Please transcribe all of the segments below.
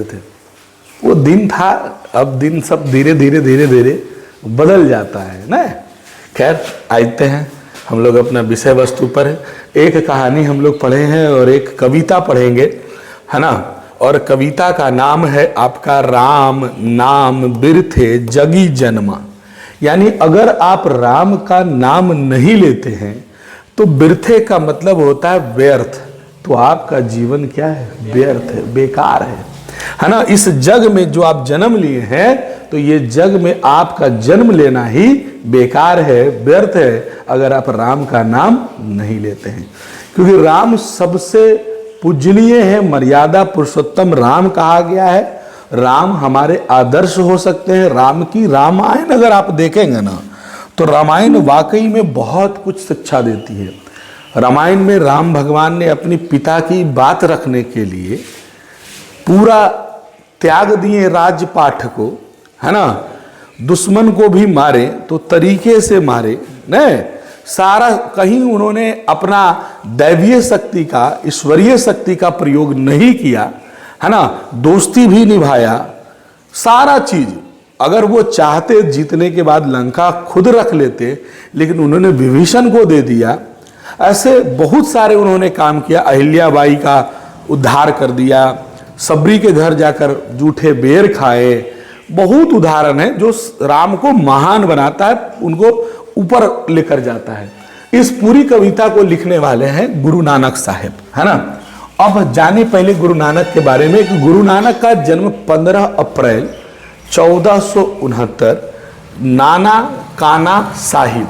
थे। वो दिन था, अब दिन सब धीरे धीरे धीरे धीरे बदल जाता है ना। खैर आते हैं हम लोग अपना विषय वस्तु पर। एक कहानी हम लोग पढ़े हैं और एक कविता पढ़ेंगे, है ना। और कविता का नाम है आपका राम नाम बिरथे जगी जन्मा। यानी अगर आप राम का नाम नहीं लेते हैं तो बिरथे का मतलब होता है व्यर्थ। तो आपका जीवन क्या है? व्यर्थ है, बेकार है ना। इस जग में जो आप जन्म लिए हैं तो ये जग में आपका जन्म लेना ही बेकार है, व्यर्थ है, अगर आप राम का नाम नहीं लेते हैं। क्योंकि राम सबसे पूजनीय है, मर्यादा पुरुषोत्तम राम कहा गया है। राम हमारे आदर्श हो सकते हैं। राम की रामायण अगर आप देखेंगे ना तो रामायण वाकई में बहुत कुछ शिक्षा देती है। रामायण में राम भगवान ने अपने पिता की बात रखने के लिए पूरा त्याग दिए राजपाठ को, है ना। दुश्मन को भी मारे तो तरीके से मारे न, सारा कहीं उन्होंने अपना दैवीय शक्ति का, ईश्वरीय शक्ति का प्रयोग नहीं किया, है ना। दोस्ती भी निभाया, सारा चीज। अगर वो चाहते जीतने के बाद लंका खुद रख लेते, लेकिन उन्होंने विभीषण को दे दिया। ऐसे बहुत सारे उन्होंने काम किया। अहिल्याबाई का उद्धार कर दिया, सबरी के घर जाकर जूठे बेर खाए। बहुत उदाहरण है जो राम को महान बनाता है, उनको ऊपर लेकर जाता है। इस पूरी कविता को लिखने वाले हैं गुरु नानक साहब, है ना। अब जाने पहले गुरु नानक के बारे में कि गुरु नानक का जन्म 15 अप्रैल 1469 नाना काना साहिब,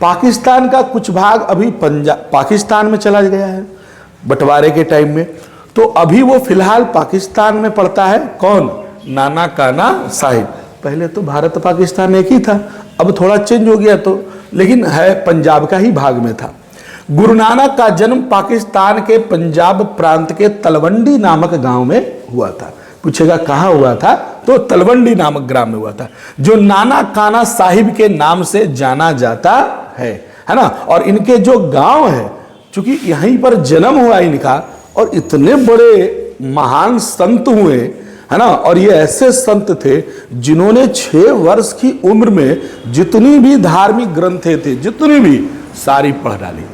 पाकिस्तान का कुछ भाग अभी पंजाब पाकिस्तान में चला गया है बंटवारे के टाइम में। तो अभी वो फिलहाल पाकिस्तान में पड़ता है। कौन? नाना काना साहिब। पहले तो भारत पाकिस्तान एक ही था, अब थोड़ा चेंज हो गया तो, लेकिन है पंजाब का ही भाग में था। गुरु नानक का जन्म पाकिस्तान के पंजाब प्रांत के तलवंडी नामक गांव में हुआ था। पूछेगा कहाँ हुआ था? तो तलवंडी नामक ग्राम में हुआ था, जो नाना काना साहिब के नाम से जाना जाता है ना। और इनके जो गांव है, चूंकि यहीं पर जन्म हुआ इनका, और इतने बड़े महान संत हुए, है ना। और ये ऐसे संत थे जिन्होंने 6 वर्ष की उम्र में जितनी भी धार्मिक ग्रंथें थे, जितनी भी, सारी पढ़ डाली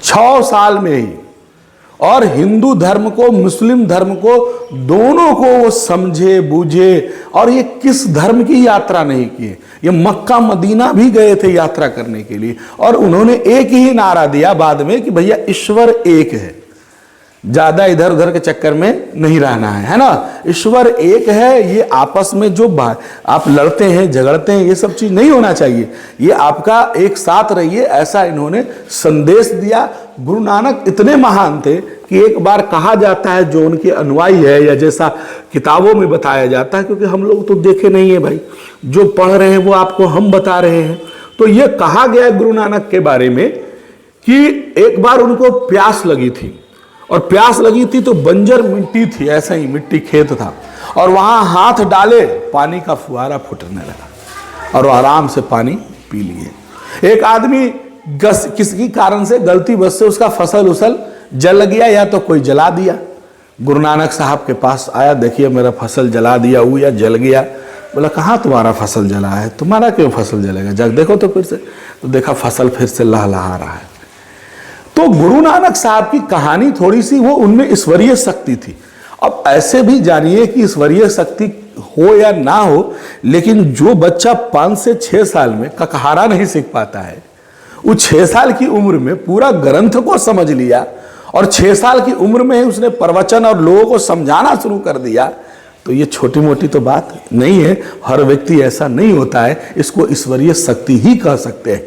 6 साल में ही। और हिंदू धर्म को, मुस्लिम धर्म को, दोनों को वो समझे बूझे। और ये किस धर्म की यात्रा नहीं की, ये मक्का मदीना भी गए थे यात्रा करने के लिए। और उन्होंने एक ही नारा दिया बाद में कि भैया ईश्वर एक है, ज्यादा इधर उधर के चक्कर में नहीं रहना है ना। ईश्वर एक है। ये आपस में जो आप लड़ते हैं झगड़ते हैं, ये सब चीज नहीं होना चाहिए। ये आपका एक साथ रहिए, ऐसा इन्होंने संदेश दिया। गुरु नानक इतने महान थे कि एक बार कहा जाता है, जो उनके अनुयायी है या जैसा किताबों में बताया जाता है, क्योंकि हम लोग तो देखे नहीं है भाई, जो पढ़ रहे हैं वो आपको हम बता रहे हैं। तो ये कहा गया गुरु नानक के बारे में कि एक बार उनको प्यास लगी थी, और प्यास लगी थी तो बंजर मिट्टी थी, ऐसा ही मिट्टी खेत था, और वहां हाथ डाले पानी का फुहारा फूटने लगा और आराम से पानी पी लिए। एक आदमी किसी कारण से गलती बस से उसका फसल उसल जल गया, या तो कोई जला दिया। गुरु नानक साहब के पास आया, देखिए मेरा फसल जला दिया हुआ या जल गया। बोला कहाँ तुम्हारा फसल जला है? तुम्हारा क्यों फसल जलेगा? जग देखो तो फिर से, तो देखा फसल फिर से लहलहा रहा है। तो गुरु नानक साहब की कहानी थोड़ी सी, वो उनमें ईश्वरीय शक्ति थी। अब ऐसे भी जानिए कि ईश्वरीय शक्ति हो या ना हो, लेकिन जो बच्चा 5 से 6 साल में ककहारा नहीं सीख पाता है, वो 6 साल की उम्र में पूरा ग्रंथ को समझ लिया, और 6 साल की उम्र में ही उसने प्रवचन और लोगों को समझाना शुरू कर दिया, तो ये छोटी मोटी तो बात नहीं है। हर व्यक्ति ऐसा नहीं होता है, इसको ईश्वरीय शक्ति ही कह सकते हैं।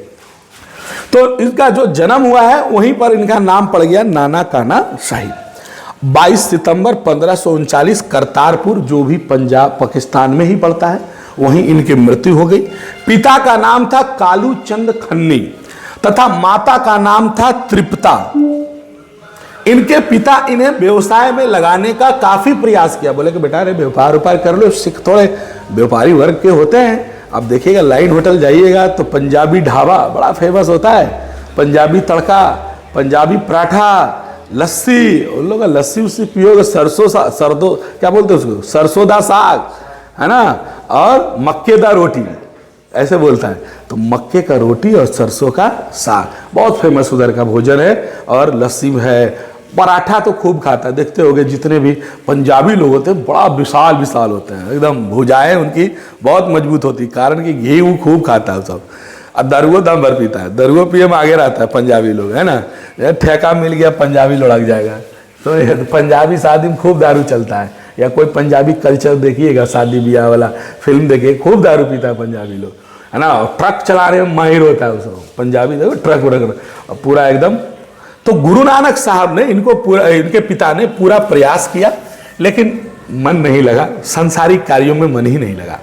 तो इनका जो जन्म हुआ है वहीं पर इनका नाम पड़ गया नाना काना साहिब। 22 सितंबर 1539 करतारपुर, जो भी पंजाब पाकिस्तान में ही पड़ता है, वहीं इनकी मृत्यु हो गई। पिता का नाम था कालू चंद खन्नी तथा माता का नाम था तृप्ता। इनके पिता इन्हें व्यवसाय में लगाने का काफी प्रयास किया। बोले कि बेटा अरे व्यापार व्यापार कर लो, सिख थोड़े व्यापारी वर्ग के होते हैं। अब देखिएगा लाइन होटल जाइएगा तो पंजाबी ढाबा बड़ा फेमस होता है, पंजाबी तड़का, पंजाबी पराठा, लस्सी, उन लोग लस्सी उसी पियोगे, सरदो क्या बोलते हैं उसको, सरसों साग है ना, और मक्के दा रोटी, ऐसे बोलता है। तो मक्के का रोटी और सरसों का साग बहुत फेमस उधर का भोजन है। और लस्सी है, पराठा तो खूब खाता है, देखते होगे जितने भी पंजाबी लोग होते हैं बड़ा विशाल विशाल होते हैं, एकदम भुजाएं उनकी बहुत मजबूत होती, कारण कि घी वो खूब खाता है सब। और दरुओ दम भर पीता है, दरुओ पिए में आगे रहता है पंजाबी लोग, है ना। ठेका मिल गया पंजाबी लुढ़क जाएगा। तो पंजाबी शादी में खूब दारू चलता है, या कोई पंजाबी कल्चर देखिएगा, शादी ब्याह वाला फिल्म देखिए, खूब दारू पीता है पंजाबी लोग, है ना। ट्रक चलाने में माहिर होता है उसको पंजाबी, देखो ट्रक व्रक पूरा एकदम। तो गुरु नानक साहब ने इनको पूरा, इनके पिता ने पूरा प्रयास किया, लेकिन मन नहीं लगा, सांसारिक कार्यों में मन ही नहीं लगा।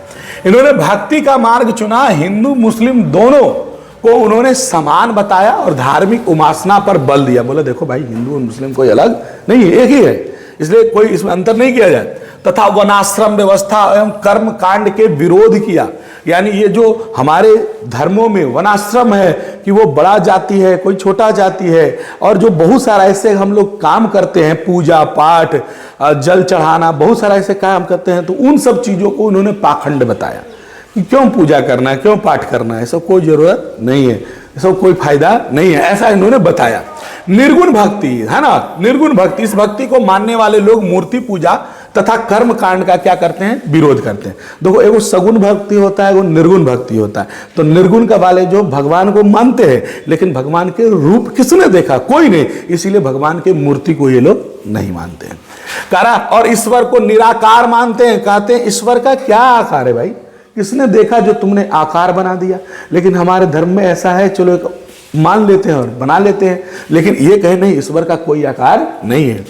इन्होंने भक्ति का मार्ग चुना, हिंदू मुस्लिम दोनों को उन्होंने समान बताया और धार्मिक उपासना पर बल दिया। बोले देखो भाई, हिंदू और मुस्लिम कोई अलग नहीं है, एक ही है, इसलिए कोई इसमें अंतर नहीं किया जाए। तथा वनाश्रम व्यवस्था एवं कर्म कांड के विरोध किया। यानी ये जो हमारे धर्मों में वनाश्रम है कि वो बड़ा जाति है, कोई छोटा जाति है, और जो बहुत सारा ऐसे हम लोग काम करते हैं, पूजा पाठ, जल चढ़ाना, बहुत सारा ऐसे काम करते हैं, तो उन सब चीज़ों को उन्होंने पाखंड बताया कि क्यों पूजा करना है, क्यों पाठ करना है, ऐसा कोई जरूरत नहीं है, ऐसा कोई फायदा नहीं है, ऐसा इन्होंने बताया। निर्गुण भक्ति है ना, निर्गुण भक्ति, इस भक्ति को मानने वाले लोग मूर्ति पूजा तथा कर्म कांड का क्या करते हैं, विरोध करते हैं। देखो, एगो सगुण भक्ति होता है, एगो निर्गुण भक्ति होता है। तो निर्गुण का वाले जो भगवान को मानते हैं, लेकिन भगवान के रूप किसने देखा, कोई नहीं, इसीलिए भगवान के मूर्ति को ये लोग नहीं मानते हैं। करा, और ईश्वर को निराकार मानते हैं, कहते हैं ईश्वर का क्या आकार है भाई, किसने देखा जो तुमने आकार बना दिया। लेकिन हमारे धर्म में ऐसा है, चलो एक मान लेते हैं और बना लेते हैं, लेकिन ये कहे नहीं, ईश्वर का कोई आकार नहीं है।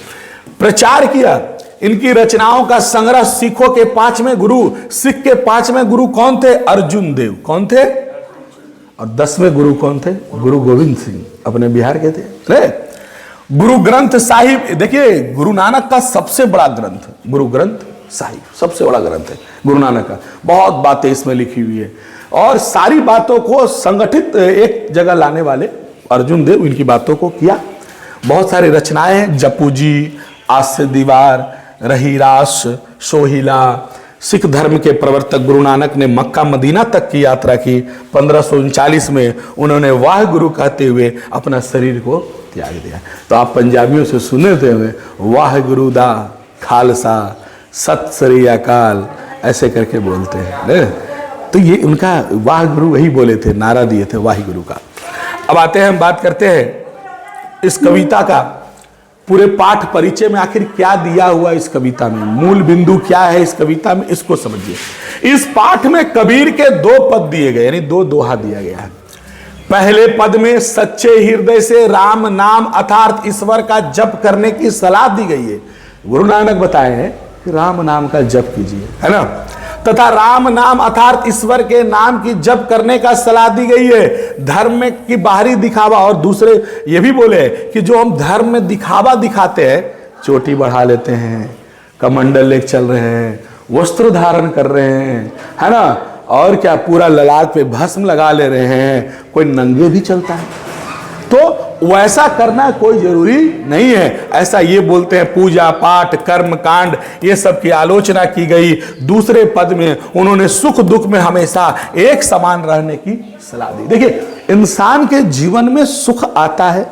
प्रचार किया, इनकी रचनाओं का संग्रह सिखों के 5वें गुरु, सिख के 5वें गुरु कौन थे, अर्जुन देव कौन थे, और 10वें गुरु कौन थे, गुरु गोविंद सिंह अपने बिहार के थे। गुरु ग्रंथ साहिब, देखिए गुरु नानक का सबसे बड़ा ग्रंथ गुरु ग्रंथ साहिब, सबसे बड़ा ग्रंथ है गुरु नानक का, बहुत बातें इसमें लिखी हुई है, और सारी बातों को संगठित एक जगह लाने वाले अर्जुन देव इनकी बातों को किया। बहुत सारी रचनाएं हैं, जपू जी, आज से दीवार, रहीरास, सोहिला। सिख धर्म के प्रवर्तक गुरु नानक ने मक्का मदीना तक की यात्रा की। 1539 में उन्होंने वाह गुरु कहते हुए अपना शरीर को त्याग दिया। तो आप पंजाबियों से सुने थे वाह गुरु दा खालसा सत श्री अकाल, ऐसे करके बोलते हैं। तो ये उनका वाह गुरु वही बोले थे, नारा दिए थे वाह गुरु का। अब आते हैं, हम बात करते हैं इस कविता का पूरे पाठ परिचय में आखिर क्या दिया हुआ इस कविता में, मूल बिंदु क्या है इस कविता में, इसको समझिए। इस पाठ में कबीर के 2 पद दिए गए, यानी 2 दोहा दिया गया है। पहले पद में सच्चे हृदय से राम नाम अर्थात ईश्वर का जप करने की सलाह दी गई है। गुरु नानक बताए हैं कि राम नाम का जप कीजिए, है ना, तथा राम नाम अर्थात ईश्वर के नाम की जप करने का सलाह दी गई है। धर्म में की बाहरी दिखावा, और दूसरे ये भी बोले कि जो हम धर्म में दिखावा दिखाते हैं, चोटी बढ़ा लेते हैं, कमंडल लेके चल रहे हैं, वस्त्र धारण कर रहे हैं, है ना, और क्या पूरा ललाट पे भस्म लगा ले रहे हैं, कोई नंगे भी चलता है, तो वैसा करना कोई जरूरी नहीं है। ऐसा ये बोलते हैं, पूजा पाठ कर्म कांड ये सब की आलोचना की गई। दूसरे पद में उन्होंने सुख दुख में हमेशा एक समान रहने की सलाह दी। देखिए, इंसान के जीवन में सुख आता है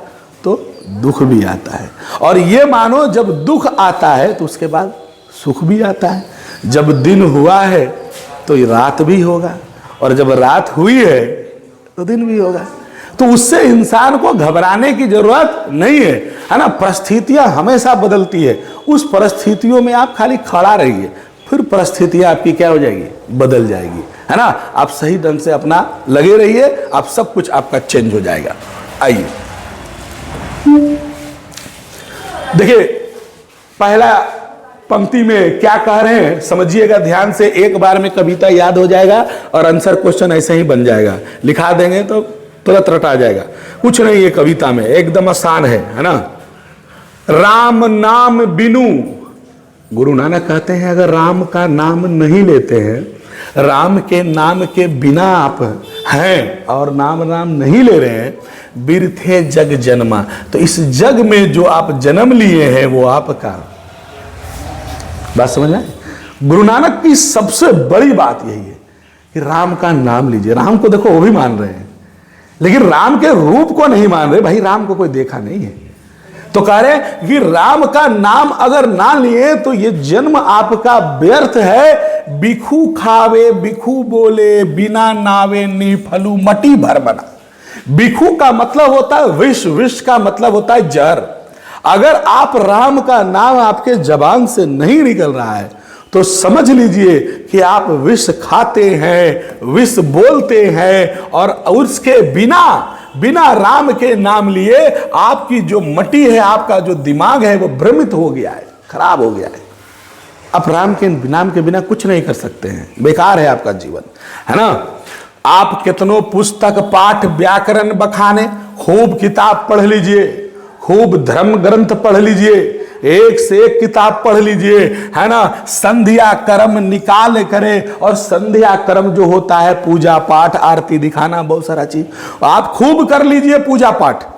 तो दुख भी आता है, और ये मानो जब दुख आता है तो उसके बाद सुख भी आता है। जब दिन हुआ है तो रात भी होगा, और जब रात हुई है तो दिन भी होगा। तो उससे इंसान को घबराने की जरूरत नहीं है ना। परिस्थितियां हमेशा बदलती है, उस परिस्थितियों में आप खाली खड़ा रहिए, फिर परिस्थितियां आपकी क्या हो जाएगी, बदल जाएगी, है ना। आप सही ढंग से अपना लगे रहिए, आप सब कुछ आपका चेंज हो जाएगा। आइए देखिए, पहला पंक्ति में क्या कह रहे हैं समझिएगा ध्यान से, एक बार में कविता याद हो जाएगा और आंसर क्वेश्चन ऐसे ही बन जाएगा, लिखा देंगे तो तुरंत रटा जाएगा। कुछ नहीं है कविता में, एकदम आसान है ना। राम नाम बिनु, गुरु नानक कहते हैं अगर राम का नाम नहीं लेते हैं राम के नाम के बिना आप हैं और नाम नाम नहीं ले रहे हैं, बिरथे जग जन्मा। तो इस जग में जो आप जन्म लिए हैं वो आपका। बात समझ आए? गुरु नानक की सबसे बड़ी बात यही है कि राम का नाम लीजिए। राम को देखो वो भी मान रहे हैं, लेकिन राम के रूप को नहीं मान रहे। भाई राम को कोई देखा नहीं है, तो कह रहे कि राम का नाम अगर ना लिए तो ये जन्म आपका व्यर्थ है। बिखू खावे बिखू बोले, बिना नावे निफलू मटी भर बना। बिखू का मतलब होता है विष, विष का मतलब होता है जहर। अगर आप राम का नाम आपके जबान से नहीं निकल रहा है तो समझ लीजिए कि आप विष खाते हैं, विष बोलते हैं, और उसके बिना राम के नाम लिए आपकी जो मटी है, आपका जो दिमाग है वो भ्रमित हो गया है, खराब हो गया है। आप राम के नाम के बिना कुछ नहीं कर सकते हैं, बेकार है आपका जीवन, है ना। आप कितनों पुस्तक पाठ व्याकरण बखाने, खूब किताब पढ़ लीजिए, खूब धर्म ग्रंथ पढ़ लीजिए, एक से एक किताब पढ़ लीजिए, है ना। संध्या कर्म निकाल करे, और संध्या कर्म जो होता है पूजा पाठ आरती दिखाना, बहुत सारा चीज आप खूब कर लीजिए, पूजा पाठ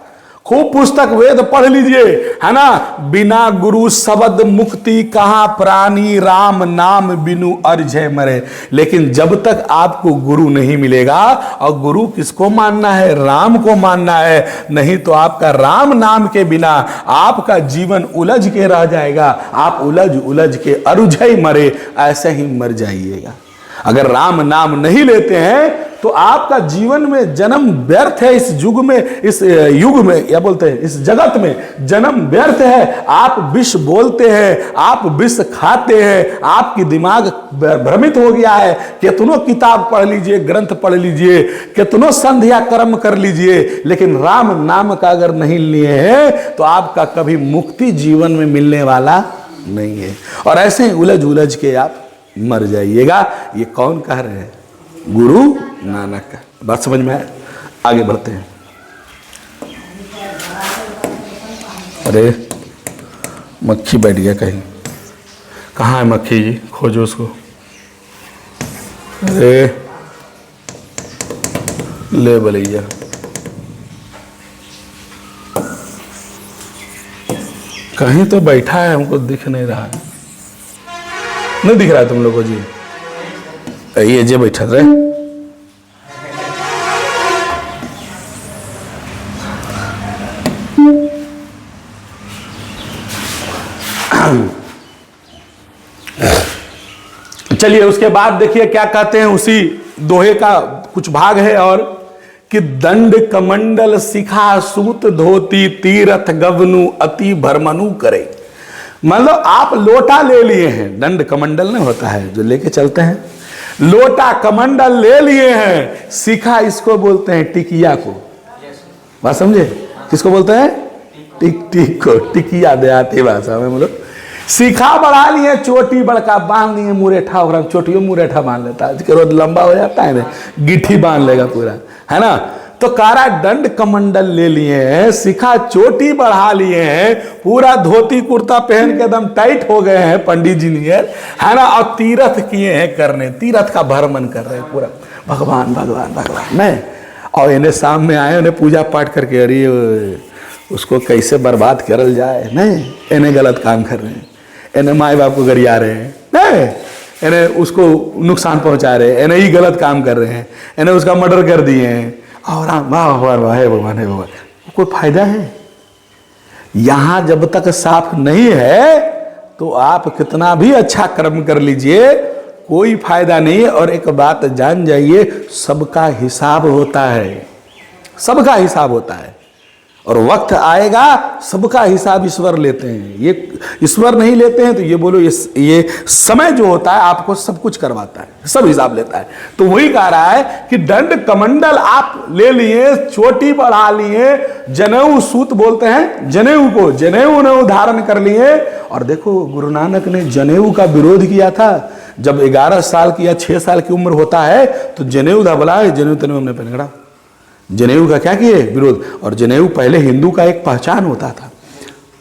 खूब पुस्तक वेद पढ़ लीजिए, है ना। बिना गुरु शब्द मुक्ति कहाँ प्राणी, राम नाम बिनु अर्झे मरे। लेकिन जब तक आपको गुरु नहीं मिलेगा, और गुरु किसको मानना है? राम को मानना है, नहीं तो आपका राम नाम के बिना आपका जीवन उलझ के रह जाएगा। आप उलझ के अरुझे मरे, ऐसे ही मर जाइएगा। अगर राम नाम नहीं लेते हैं तो आपका जीवन में जन्म व्यर्थ है। इस युग में या बोलते हैं इस जगत में जन्म व्यर्थ है। आप विष बोलते हैं, आप विष खाते हैं, आपकी दिमाग भ्रमित हो गया है। कितनों किताब पढ़ लीजिए, ग्रंथ पढ़ लीजिए, कितनों संध्या कर्म कर लीजिए, लेकिन राम नाम का अगर नहीं लिए हैं तो आपका कभी मुक्ति जीवन में मिलने वाला नहीं है। और ऐसे ही उलझ के आप मर जाइएगा। ये कौन कह रहे हैं? गुरु नानक का। बात समझ में आए? आगे बढ़ते हैं। अरे मक्खी बैठ गया कहीं, कहाँ है मक्खी जी? खोजो उसको। अरे ले भैया, कहीं तो बैठा है, हमको दिख नहीं रहा है। नहीं दिख रहा है तुम लोगों जी? ये जे बैठा रहे। चलिए उसके बाद देखिए क्या कहते हैं, उसी दोहे का कुछ भाग है और कि दंड कमंडल शिखा सूत धोती, तीरथ गवनु अति भरमनु करे। मतलब आप लोटा ले लिए हैं, दंड कमंडल नहीं होता है जो लेके चलते हैं, लोटा कमंडल ले लिए हैं। शिखा इसको बोलते हैं टिकिया को। बात समझे? किसको बोलते हैं? टिक को, टिकिया देहाती भाषा में हम लोग। शिखा बढ़ा लिए, चोटी बड़का बांध लिए, मुरेठा वगैरह, चोटियों मुरेठा बांध लेता है, रोज लंबा हो जाता है ना, गिट्ठी बांध लेगा पूरा, है ना। तो कारा दंड कमंडल ले लिए हैं, शिखा चोटी बढ़ा लिए हैं, पूरा धोती कुर्ता पहन के एकदम टाइट हो गए हैं पंडित जी नियर, है ना। और तीर्थ किए हैं करने, तीर्थ का भ्रमण कर रहे हैं पूरा, भगवान भगवान भगवान नहीं। और इन्हें शाम में आए, उन्हें पूजा पाठ करके अरे उसको कैसे बर्बाद करल जाए, नहीं इन्हें गलत काम कर रहे हैं, इन्हें माए बाप को गरिया रहे हैं, नहीं इन्हें उसको नुकसान पहुंचा रहे हैं, इन्हें ही गलत काम कर रहे हैं, इन्हें उसका मर्डर कर दिए हैं। और वाह वाह है भगवान, है भगवान, कोई फायदा है? यहां जब तक साफ नहीं है तो आप कितना भी अच्छा कर्म कर लीजिए, कोई फायदा नहीं है। और एक बात जान जाइए, सबका हिसाब होता है, सबका हिसाब होता है, और वक्त आएगा सबका हिसाब ईश्वर लेते हैं। ये ईश्वर नहीं लेते हैं तो ये बोलो ये समय जो होता है आपको सब कुछ करवाता है, सब हिसाब लेता है। तो वही कह रहा है कि दंड कमंडल आप ले लिए, चोटी बढ़ा लिए, जनेऊ सूत बोलते हैं जनेऊ को, जनेऊ धारण कर लिए। और देखो गुरु नानक ने जनेऊ का विरोध किया था। जब 11 साल की या 6 साल की उम्र होता है तो जनेऊ था, बोला जनेऊ तने हमने पहन, जनेऊ का क्या किए विरोध। और जनेऊ पहले हिंदू का एक पहचान होता था,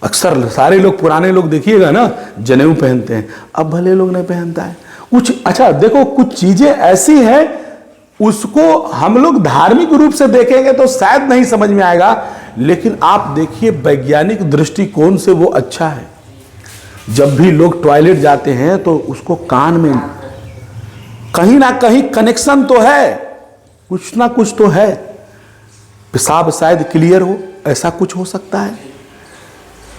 अक्सर सारे लोग पुराने लोग देखिएगा ना जनेऊ पहनते हैं, अब भले लोग नहीं पहनता है। कुछ अच्छा देखो, कुछ चीजें ऐसी हैं उसको हम लोग धार्मिक रूप से देखेंगे तो शायद नहीं समझ में आएगा, लेकिन आप देखिए वैज्ञानिक दृष्टिकोण से वो अच्छा है। जब भी लोग टॉयलेट जाते हैं तो उसको कान में कहीं ना कहीं कनेक्शन तो है, कुछ ना कुछ तो है, पेशाब शायद क्लियर हो, ऐसा कुछ हो सकता है।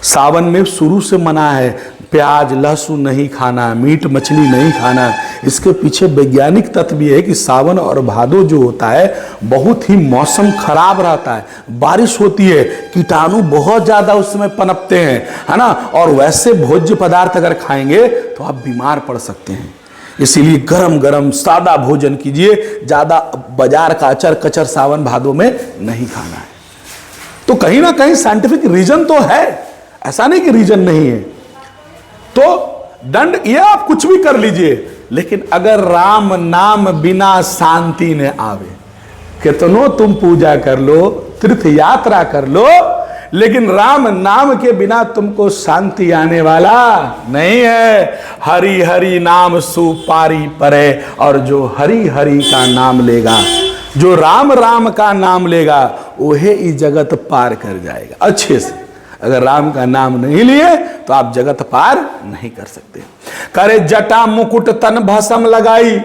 सावन में शुरू से मना है प्याज लहसुन नहीं खाना, मीट मछली नहीं खाना। इसके पीछे वैज्ञानिक तथ्य भी है कि सावन और भादो जो होता है बहुत ही मौसम खराब रहता है, बारिश होती है, कीटाणु बहुत ज्यादा उस समय पनपते हैं, है ना, और वैसे भोज्य पदार्थ अगर खाएंगे तो आप बीमार पड़ सकते हैं। इसीलिए गरम गरम सादा भोजन कीजिए, ज्यादा बाजार का अचर कचर सावन भादो में नहीं खाना है। तो कहीं ना कहीं साइंटिफिक रीजन तो है, ऐसा नहीं कि रीजन नहीं है। तो दंड ये आप कुछ भी कर लीजिए, लेकिन अगर राम नाम बिना शांति न आवे, कितनो तुम पूजा कर लो, तीर्थ यात्रा कर लो, लेकिन राम नाम के बिना तुमको शांति आने वाला नहीं है। हरि हरि नाम सुपारी परे, और जो हरि हरि का नाम लेगा, जो राम राम का नाम लेगा, वही इस जगत पार कर जाएगा अच्छे से। अगर राम का नाम नहीं लिए तो आप जगत पार नहीं कर सकते। करे जटा मुकुट तन भस्म लगाई,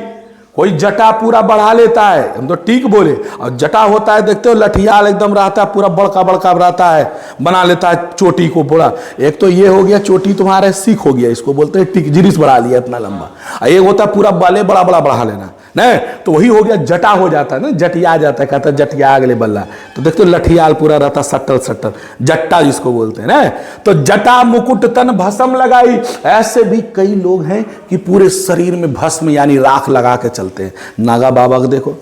कोई जटा पूरा बढ़ा लेता है, हम तो ठीक बोले, और जटा होता है देखते हो लठियाल एकदम रहता है, पूरा बड़का बड़का रहता है, बना लेता है चोटी को पूरा। एक तो ये हो गया चोटी तुम्हारे सीख हो गया, इसको बोलते हैं टिक, जिरिस बढ़ा लिया इतना लंबा। एक होता है पूरा बाले बड़ा बड़ा बढ़ा लेना, नहीं तो वही हो गया जटा हो जाता है ना, जटिया जाता है, कहता है जटिया अगले बल्ला। तो देखते हो लठियाल पूरा रहता, सट्टल सट्टल, जट्टा जिसको बोलते हैं ना। तो जटा मुकुट तन भस्म लगाई, ऐसे भी कई लोग हैं कि पूरे शरीर में भस्म यानी राख लगा के चलते हैं। नागा बाबा को देखो,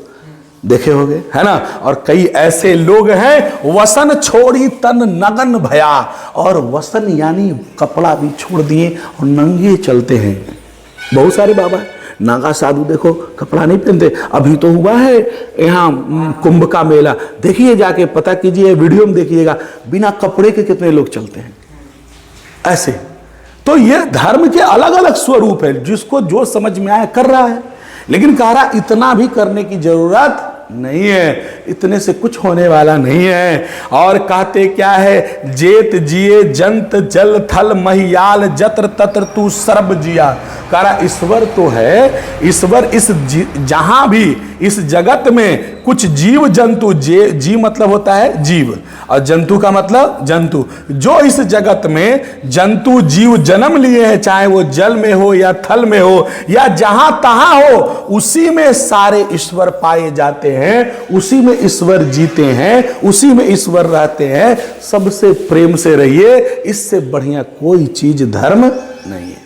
देखे होगे, है ना। और कई ऐसे लोग हैं वसन छोड़ी तन नगन भया, और वसन यानी कपड़ा भी छोड़ दिए और नंगे चलते हैं। बहुत सारे बाबा नागा साधु देखो कपड़ा नहीं पहनते। अभी तो हुआ है यहाँ कुंभ का मेला, देखिए जाके पता कीजिए, वीडियो में देखिएगा, बिना कपड़े के कितने लोग चलते हैं ऐसे। तो ये धर्म के अलग अलग स्वरूप है, जिसको जो समझ में आया कर रहा है, लेकिन कह रहा इतना भी करने की जरूरत नहीं है, इतने से कुछ होने वाला नहीं है। और कहते क्या है, जेत जिए जंत जल थल महियाल जत्र तत्र तू सर्व जिया। कह रहा ईश्वर तो है, ईश्वर इस जहां भी इस जगत में कुछ जीव जंतु, जी मतलब होता है जीव, और जंतु का मतलब जंतु, जो इस जगत में जंतु जीव जन्म लिए हैं, चाहे वो जल में हो या थल में हो या जहां तहां हो, उसी में सारे ईश्वर पाए जाते हैं, उसी में ईश्वर जीते हैं, उसी में ईश्वर रहते हैं। सबसे प्रेम से रहिए, इससे बढ़िया कोई चीज धर्म नहीं है।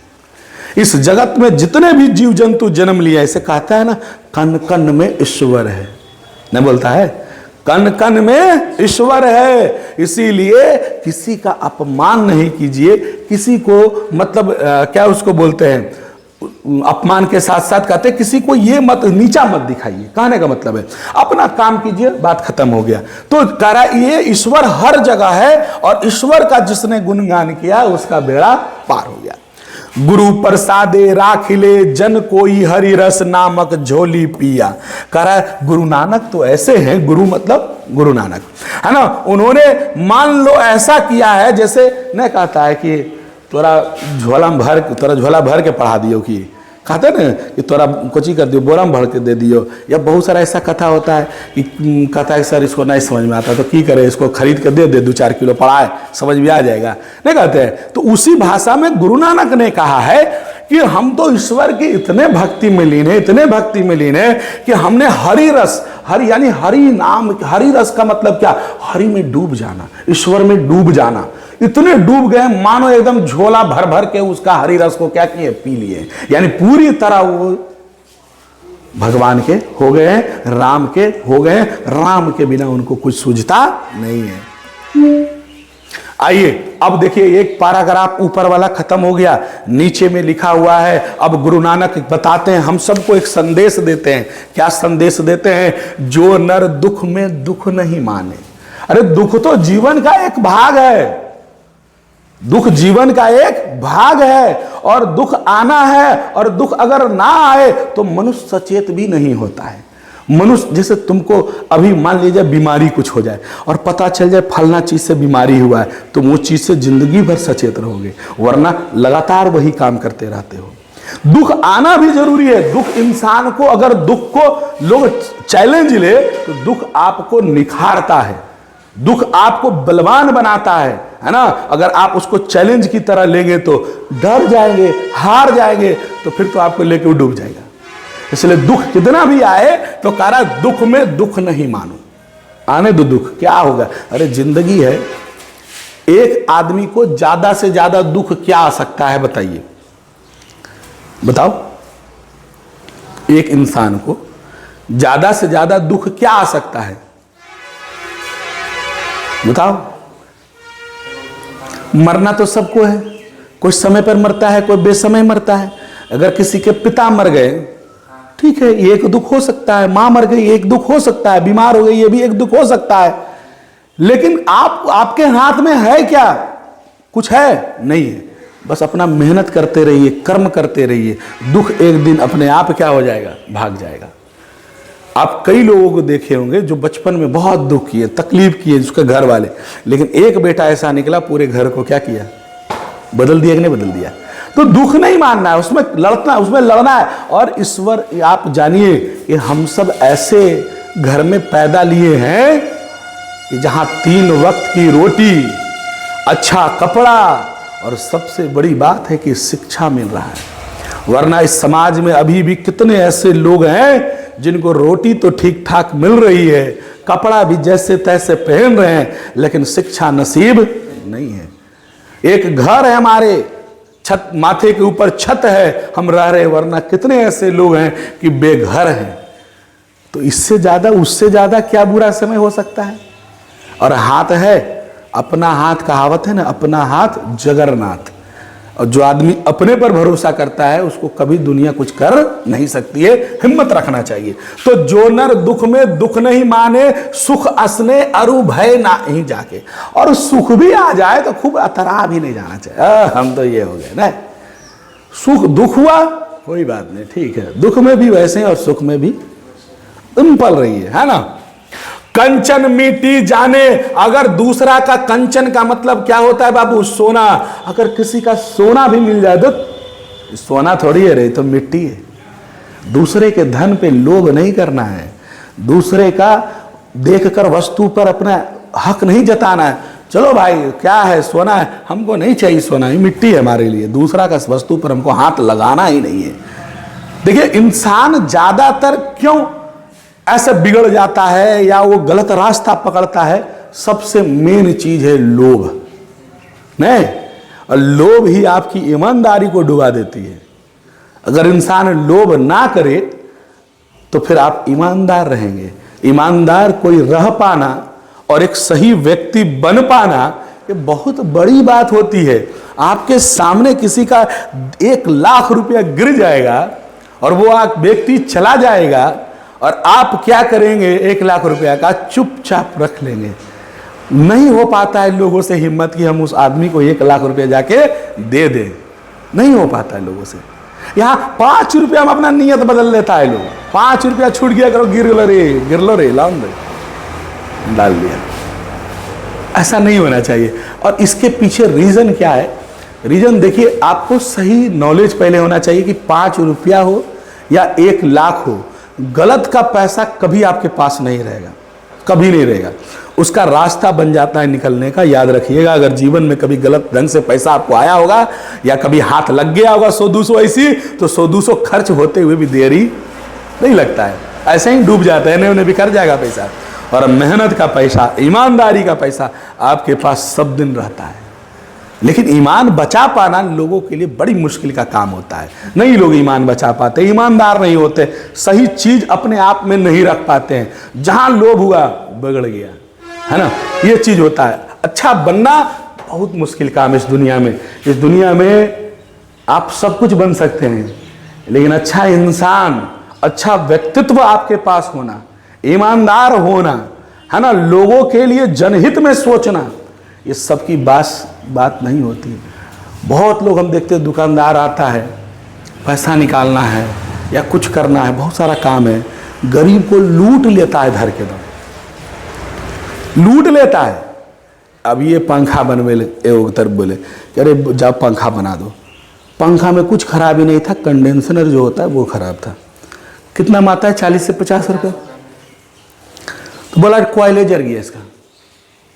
इस जगत में जितने भी जीव जंतु जन्म लिया, ऐसे कहता है ना, कण कण में ईश्वर है, नहीं बोलता है, कण कण में ईश्वर है। इसीलिए किसी का अपमान नहीं कीजिए, किसी को मतलब क्या उसको बोलते हैं, अपमान के साथ साथ कहते हैं किसी को ये मत नीचा मत दिखाइए। कहने का मतलब है अपना काम कीजिए, बात खत्म हो गया। तो कह रहा ये ईश्वर हर जगह है, और ईश्वर का जिसने गुणगान किया उसका बेड़ा पार हो गया। गुरु प्रसादे राखिले जन कोई हरि रस नामक झोली पिया। कह रहा है गुरु नानक तो ऐसे हैं, गुरु मतलब गुरु नानक, है ना। उन्होंने मान लो ऐसा किया है, जैसे न कहता है कि तोरा झोला भर के पढ़ा दियो, कि कहते हैं ना कि तोरा कोची कर दियो, बोरा में भर के दे दियो। या बहुत सारा ऐसा कथा होता है कि कहता है सर इसको नहीं समझ में आता तो की करे, इसको खरीद के दे 2-4 किलो पढ़ाए, समझ में आ जाएगा, नहीं कहते हैं। तो उसी भाषा में गुरु नानक ने कहा है कि हम तो ईश्वर की इतने भक्ति में लीन है, इतने भक्ति में लीन है कि हमने हरि रस, हरि यानी हरि नाम, हरि रस का मतलब क्या, हरि में डूब जाना, ईश्वर में डूब जाना। इतने डूब गए मानो एकदम झोला भर भर के उसका हरि रस को क्या किए, पी लिए, यानी पूरी तरह वो भगवान के हो गए, राम के हो गए। राम के बिना उनको कुछ सूझता नहीं है। आइए अब देखिए, एक पैराग्राफ ऊपर वाला खत्म हो गया, नीचे में लिखा हुआ है। अब गुरु नानक बताते हैं, हम सबको एक संदेश देते हैं। क्या संदेश देते हैं, जो नर दुख में दुख नहीं माने। अरे दुख तो जीवन का एक भाग है, दुख जीवन का एक भाग है और दुख आना है, और दुख अगर ना आए तो मनुष्य सचेत भी नहीं होता है। मनुष्य जैसे तुमको अभी मान लीजिए बीमारी कुछ हो जाए और पता चल जाए फलना चीज से बीमारी हुआ है, तुम वो चीज से जिंदगी भर सचेत रहोगे, वरना लगातार वही काम करते रहते हो। दुख आना भी जरूरी है। दुख इंसान को, अगर दुख को लोग चैलेंज ले तो दुख आपको निखारता है, दुख आपको बलवान बनाता है ना। अगर आप उसको चैलेंज की तरह लेंगे तो डर जाएंगे, हार जाएंगे, तो फिर तो आपको लेके वो डूब जाएगा। इसलिए दुख कितना भी आए तो कह रहा दुख में दुख नहीं मानो, आने दो दुख, क्या होगा। अरे जिंदगी है, एक आदमी को ज्यादा से ज्यादा दुख क्या आ सकता है बताइए, बताओ। एक इंसान को ज्यादा से ज्यादा दुख क्या आ सकता है, बताओ। मरना तो सबको है, कोई समय पर मरता है, कोई बेसमय मरता है। अगर किसी के पिता मर गए, ठीक है, ये एक दुख हो सकता है। मां मर गई, एक दुख हो सकता है। बीमार हो गई, ये भी एक दुख हो सकता है। लेकिन आपके हाथ में है क्या, कुछ है नहीं है। बस अपना मेहनत करते रहिए, कर्म करते रहिए, दुख एक दिन अपने आप क्या हो जाएगा, भाग जाएगा। आप कई लोगों को देखे होंगे जो बचपन में बहुत दुख किए, तकलीफ किए उसके घर वाले, लेकिन एक बेटा ऐसा निकला पूरे घर को क्या किया, बदल दिया कि नहीं बदल दिया। तो दुख नहीं मानना है, उसमें लड़ना, उसमें लड़ना है। और ईश्वर, आप जानिए कि हम सब ऐसे घर में पैदा लिए हैं कि जहां 3 वक्त की रोटी, अच्छा कपड़ा और सबसे बड़ी बात है कि शिक्षा मिल रहा है। वरना इस समाज में अभी भी कितने ऐसे लोग हैं जिनको रोटी तो ठीक ठाक मिल रही है, कपड़ा भी जैसे तैसे पहन रहे हैं, लेकिन शिक्षा नसीब नहीं है। एक घर है हमारे, छत, माथे के ऊपर छत है, हम रह रहे, वरना कितने ऐसे लोग हैं कि बेघर हैं। तो इससे ज्यादा, उससे ज्यादा क्या बुरा समय हो सकता है। और हाथ है, अपना हाथ, कहावत है ना, अपना हाथ जगरनाथ। और जो आदमी अपने पर भरोसा करता है उसको कभी दुनिया कुछ कर नहीं सकती है। हिम्मत रखना चाहिए। तो जो नर दुख में दुख नहीं माने, सुख असने अरु भय ना ही जाके। और सुख भी आ जाए तो खूब अतरा भी नहीं जाना चाहिए, हम तो ये हो गए ना। सुख दुख हुआ कोई बात नहीं, ठीक है, दुख में भी वैसे और सुख में भी तुम पल रही है ना। कंचन मिट्टी जाने, अगर दूसरा का कंचन का मतलब क्या होता है बाबू, सोना। अगर किसी का सोना भी मिल जाए तो सोना थोड़ी है रे, तो मिट्टी है। दूसरे के धन पे लोभ नहीं करना है, दूसरे का देखकर वस्तु पर अपना हक नहीं जताना है। चलो भाई क्या है, सोना है, हमको नहीं चाहिए सोना, ये मिट्टी है हमारे लिए। दूसरा का वस्तु पर हमको हाथ लगाना ही नहीं है। देखिए इंसान ज्यादातर क्यों ऐसे बिगड़ जाता है या वो गलत रास्ता पकड़ता है, सबसे मेन चीज है लोभ। नहीं, और लोभ ही आपकी ईमानदारी को डुबा देती है। अगर इंसान लोभ ना करे तो फिर आप ईमानदार रहेंगे। ईमानदार कोई रह पाना और एक सही व्यक्ति बन पाना ये बहुत बड़ी बात होती है। आपके सामने किसी का 1 लाख रुपया गिर जाएगा और वो व्यक्ति चला जाएगा और आप क्या करेंगे, 1 लाख रुपया का चुपचाप रख लेंगे। नहीं हो पाता है लोगों से हिम्मत कि हम उस आदमी को 1 लाख रुपया जाके दे दें, नहीं हो पाता है लोगों से। यहाँ 5 रुपया में अपना नियत बदल लेता है लोग। 5 रुपया छूट गया, करो गिर लो रे लाउन दे, डाल दिया। ऐसा नहीं होना चाहिए। और इसके पीछे रीजन क्या है, रीजन देखिए, आपको सही नॉलेज पहले होना चाहिए कि 5 रुपया हो या 1 लाख हो, गलत का पैसा कभी आपके पास नहीं रहेगा, कभी नहीं रहेगा। उसका रास्ता बन जाता है निकलने का। याद रखिएगा, अगर जीवन में कभी गलत ढंग से पैसा आपको आया होगा या कभी हाथ लग गया होगा 100-200 ऐसी, तो 100-200 खर्च होते हुए भी देरी नहीं लगता है, ऐसे ही डूब जाता है, उन्हें बिखर जाएगा पैसा। और मेहनत का पैसा, ईमानदारी का पैसा आपके पास सब दिन रहता है। लेकिन ईमान बचा पाना लोगों के लिए बड़ी मुश्किल का काम होता है। नहीं लोग ईमान बचा पाते, ईमानदार नहीं होते, सही चीज अपने आप में नहीं रख पाते हैं। जहां लोभ हुआ बिगड़ गया, है ना, ये चीज होता है। अच्छा बनना बहुत मुश्किल काम इस दुनिया में। इस दुनिया में आप सब कुछ बन सकते हैं, लेकिन अच्छा इंसान, अच्छा व्यक्तित्व आपके पास होना, ईमानदार होना, है ना, लोगों के लिए जनहित में सोचना, ये सब की बात नहीं होती। बहुत लोग हम देखते हैं, दुकानदार आता है, पैसा निकालना है या कुछ करना है, बहुत सारा काम है, गरीब को लूट लेता है, धर के दम लूट लेता है। अब ये पंखा बनवे एक तरफ बोले अरे जाओ पंखा बना दो, पंखा में कुछ खराबी नहीं था, कंडेंसर जो होता है वो खराब था। कितना में आता है? 40 से 50 रुपये। तो बोला कोयले जल गया इसका।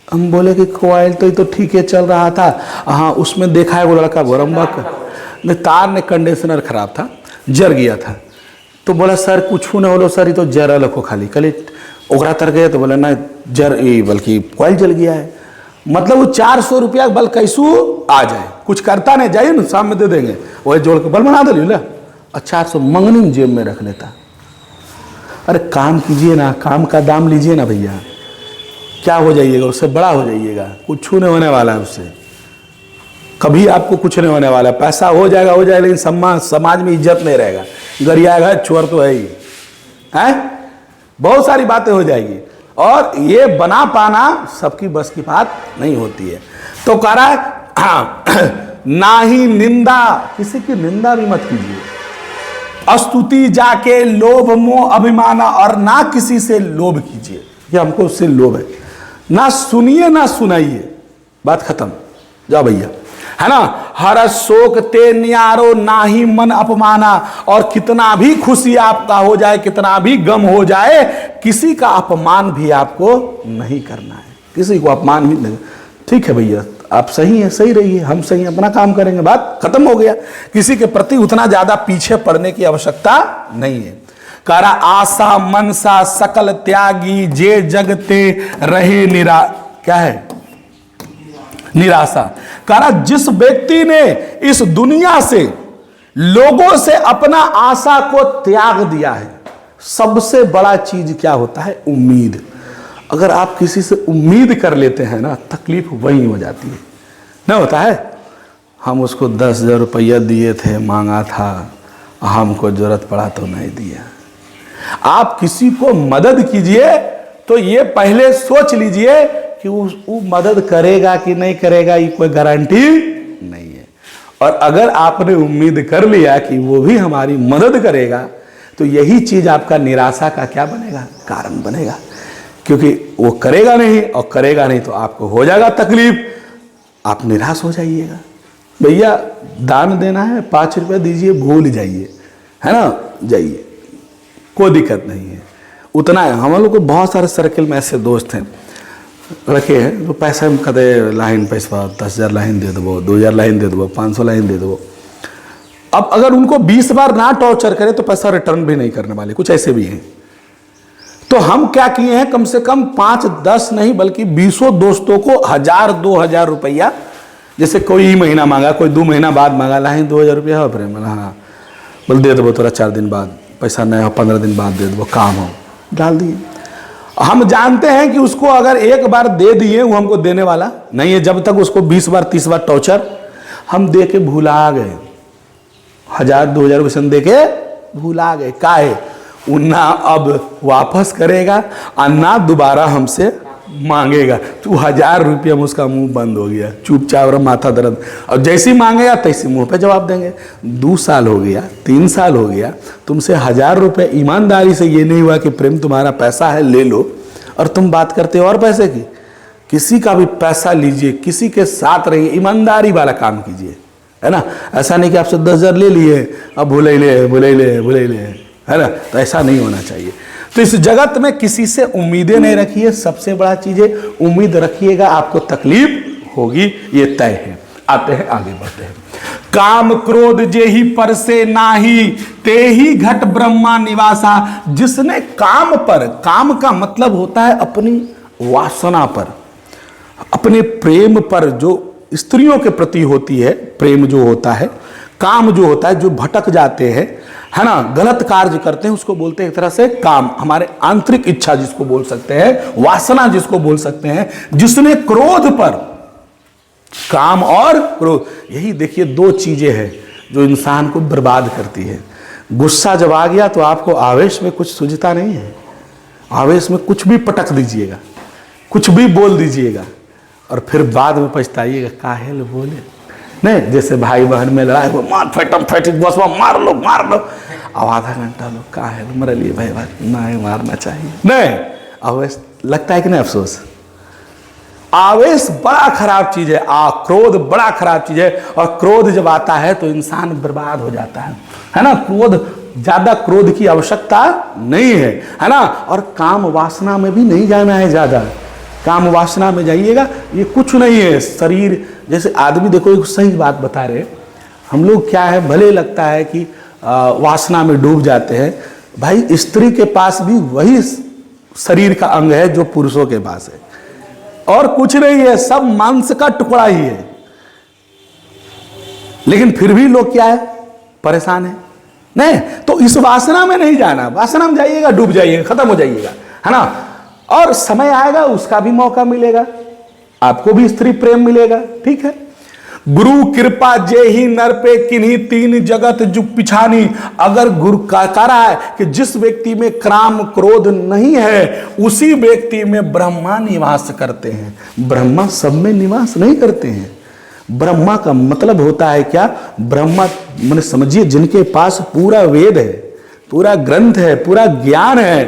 हम बोले कि कोयल तो ठीक है चल रहा था, हाँ उसमें देखा है वो लड़का बोरम्बक ने तार ने कंडीशनर खराब था, जर गया था। तो बोला सर कुछ न हो लो सर, ये तो जर लखो खाली कल ओकरा तर गए। तो बोला ना जर बल्कि कोयल जल गया है। मतलब वो 400 रुपया बल कैसू आ जाए, कुछ करता नहीं, जाइए ना शाम में दे देंगे, वही जोड़ के बल बना दे ला। और 400 मंगनी जेब में रख लेता। अरे काम कीजिए ना, काम का दाम लीजिए ना भैया, क्या हो जाइएगा उससे? बड़ा हो जाइएगा, कुछ नहीं होने वाला है उससे, कभी आपको कुछ नहीं होने वाला। पैसा हो जाएगा लेकिन समाज में इज्जत नहीं रहेगा, गरियाएगा, चोर तो है ही है, बहुत सारी बातें हो जाएगी। और ये बना पाना सबकी बस की बात नहीं होती है। तो कह रहा है ना ही निंदा, किसी की निंदा भी मत कीजिए, स्तुति जाके लोभ मोह अभिमान, और ना किसी से लोभ कीजिए कि हमको उससे लोभ है, ना सुनिए ना सुनाइए, बात खत्म, जाओ भैया, है ना। हर शोक ते न्यारो ना ही मन अपमाना, और कितना भी खुशी आपका हो जाए, कितना भी गम हो जाए, किसी का अपमान भी आपको नहीं करना है, किसी को अपमान भी नहीं। ठीक है भैया, आप सही हैं, सही रहिए, हम सही हैं, अपना काम करेंगे, बात खत्म हो गया। किसी के प्रति उतना ज्यादा पीछे पड़ने की आवश्यकता नहीं है। करा आशा मनसा सकल त्यागी, जे जगते रहे क्या है? निराशा। करा जिस व्यक्ति ने इस दुनिया से, लोगों से अपना आशा को त्याग दिया है, सबसे बड़ा चीज क्या होता है? उम्मीद। अगर आप किसी से उम्मीद कर लेते हैं ना, तकलीफ वही हो जाती है, ना होता है। हम उसको 10,000 रुपया दिए थे, मांगा था, हमको जरूरत पड़ा तो नहीं दिया। आप किसी को मदद कीजिए तो ये पहले सोच लीजिए कि वो मदद करेगा कि नहीं करेगा, ये कोई गारंटी नहीं है। और अगर आपने उम्मीद कर लिया कि वो भी हमारी मदद करेगा, तो यही चीज आपका निराशा का क्या बनेगा? कारण बनेगा, क्योंकि वो करेगा नहीं, और करेगा नहीं तो आपको हो जाएगा तकलीफ, आप निराश हो जाइएगा। भैया दान देना है, 5 रुपये दीजिए, भूल जाइए, है ना, जाइए, कोई दिक्कत नहीं है, उतना है। हम लोग को बहुत सारे सर्किल में ऐसे दोस्त हैं रखे हैं, तो पैसा में कदे लाइन पैसा 10,000 लाइन दे दो, 2,000 लाइन दे दो, 500 लाइन दे दो। अब अगर उनको 20 बार ना टॉर्चर करे तो पैसा रिटर्न भी नहीं करने वाले, कुछ ऐसे भी हैं। तो हम क्या किए हैं, कम से कम 5-10 नहीं बल्कि 20 दोस्तों को 1,000-2,000 रुपया, जैसे कोई महीना मांगा, कोई 2 महीना बाद मांगा, लाइन 2,000 रुपया हो प्रेम, हाँ बोल दे दो तोरा 4 दिन बाद, पैसा नहीं हो 15 दिन बाद दे दो, काम हो, डाल दिए। हम जानते हैं कि उसको अगर एक बार दे दिए, वो हमको देने वाला नहीं है, जब तक उसको 20 बार 30 बार टॉर्चर हम दे के भुला गए, 1,000-2,000 रुपये दे के भुला गए। काहे? वो ना अब वापस करेगा और ना दोबारा हमसे मांगेगा। तो 1,000 रुपये में उसका मुंह बंद हो गया, चुपचाप रहा, माथा दर्द। और जैसे ही मांगेगा तैसे मुंह पे जवाब देंगे। 2 साल हो गया, 3 साल हो गया, तुमसे 1,000 रुपये ईमानदारी से, ये नहीं हुआ कि प्रेम तुम्हारा पैसा है ले लो, और तुम बात करते हो और पैसे की। किसी का भी पैसा लीजिए, किसी के साथ रहिए, ईमानदारी वाला काम कीजिए, है ना। ऐसा नहीं कि आपसे 10,000 ले लिए, अब भूले ले, है ना, तो ऐसा नहीं होना चाहिए। तो इस जगत में किसी से उम्मीदें नहीं रखिए, सबसे बड़ा चीज है उम्मीद रखिएगा, आपको तकलीफ होगी, ये तय है। आते हैं, आगे बढ़ते हैं। काम क्रोध जे ही पर से नाही, ते ही घट ब्रह्मा निवासा। जिसने काम पर, काम का मतलब होता है अपनी वासना पर, अपने प्रेम पर, जो स्त्रियों के प्रति होती है प्रेम जो होता है, काम जो होता है, जो भटक जाते हैं, है ना, गलत कार्य करते हैं, उसको बोलते हैं एक तरह से काम। हमारे आंतरिक इच्छा जिसको बोल सकते हैं, वासना जिसको बोल सकते हैं। जिसने क्रोध पर, काम और क्रोध, यही देखिए 2 चीजें हैं जो इंसान को बर्बाद करती है। गुस्सा जब आ गया तो आपको आवेश में कुछ सूझता नहीं है, आवेश में कुछ भी पटक दीजिएगा, कुछ भी बोल दीजिएगा, और फिर बाद में पछताइएगा काहेल बोले। नहीं, जैसे भाई बहन में लड़ाई हो, मार फैटम फैटिक बस मार लो अब आधा घंटा लो काहेल मर लिए भाई नहीं मारना चाहिए। नहीं, अवश्य लगता है कि नहीं अफसोस। आवेश बड़ा खराब चीज है, क्रोध बड़ा खराब चीज है, और क्रोध जब आता है तो इंसान बर्बाद हो जाता है ना। ज्यादा क्रोध की आवश्यकता नहीं है ना। और काम वासना में भी नहीं जाना है, ज्यादा काम वासना में जाइएगा ये कुछ नहीं है। शरीर जैसे आदमी, देखो एक सही बात बता रहे, हम लोग क्या है, भले लगता है कि वासना में डूब जाते हैं, भाई स्त्री के पास भी वही शरीर का अंग है जो पुरुषों के पास है, और कुछ नहीं है, सब मांस का टुकड़ा ही है। लेकिन फिर भी लोग क्या है, परेशान है। नहीं, तो इस वासना में नहीं जाना, वासना में जाइएगा डूब जाइएगा, खत्म हो जाइएगा, है ना। और समय आएगा उसका भी मौका मिलेगा, आपको भी स्त्री प्रेम मिलेगा, ठीक है। गुरु कृपा जे ही नर पे किन्हीं तीन जगत जुग पिछानी। अगर गुरु का कह रहा है कि जिस व्यक्ति में काम क्रोध नहीं है उसी व्यक्ति में ब्रह्मा निवास करते हैं। ब्रह्मा सब में निवास नहीं करते हैं। ब्रह्मा का मतलब होता है क्या, ब्रह्मा मैंने समझिए जिनके पास पूरा वेद है, पूरा ग्रंथ है, पूरा ज्ञान है,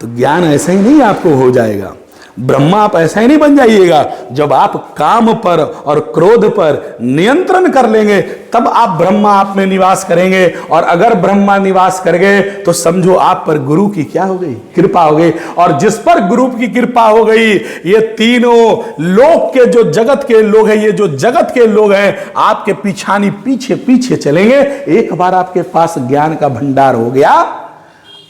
तो ज्ञान ऐसा ही नहीं आपको हो जाएगा। ब्रह्मा आप ऐसा ही नहीं बन जाइएगा। जब आप काम पर और क्रोध पर नियंत्रण कर लेंगे तब आप ब्रह्मा आप में निवास करेंगे। और अगर ब्रह्मा निवास कर गए तो समझो आप पर गुरु की क्या हो गई, कृपा हो गई। और जिस पर गुरु की कृपा हो गई, ये तीनों लोक के जो जगत के लोग हैं, ये जो जगत के लोग हैं, आपके पीछानी पीछे पीछे चलेंगे। एक बार आपके पास ज्ञान का भंडार हो गया,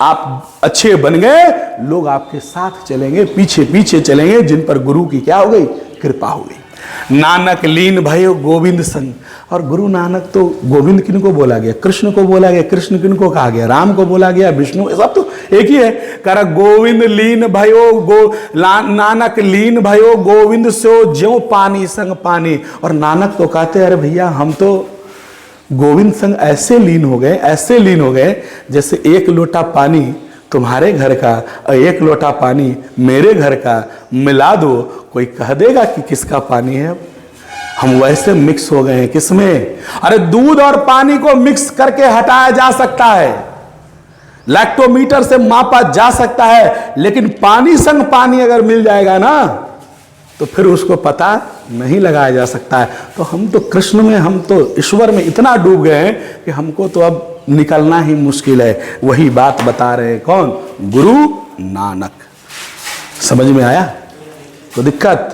आप अच्छे बन गए, लोग आपके साथ चलेंगे, पीछे पीछे चलेंगे, जिन पर गुरु की क्या हो गई, कृपा हो गई। नानक लीन भयो गोविंद संग। और गुरु नानक तो गोविंद किनको बोला गया, कृष्ण को बोला गया। कृष्ण किनको कहा गया, राम को बोला गया, विष्णु, सब तो एक ही है। कह गोविंद लीन भयो नानक लीन भयो गोविंद सो ज्यों पानी संग पानी। और नानक तो कहते अरे भैया हम तो गोविंद संग ऐसे लीन हो गए जैसे एक लोटा पानी तुम्हारे घर का और एक लोटा पानी मेरे घर का मिला दो, कोई कह देगा कि किसका पानी है। हम वैसे मिक्स हो गए हैं। किसमें? अरे दूध और पानी को मिक्स करके हटाया जा सकता है, लैक्टोमीटर से मापा जा सकता है, लेकिन पानी संग पानी अगर मिल जाएगा ना तो फिर उसको पता नहीं लगाया जा सकता है। तो हम तो कृष्ण में, हम तो ईश्वर में इतना डूब गए हैं कि हमको तो अब निकलना ही मुश्किल है। वही बात बता रहे हैं कौन, गुरु नानक। समझ में आया? तो दिक्कत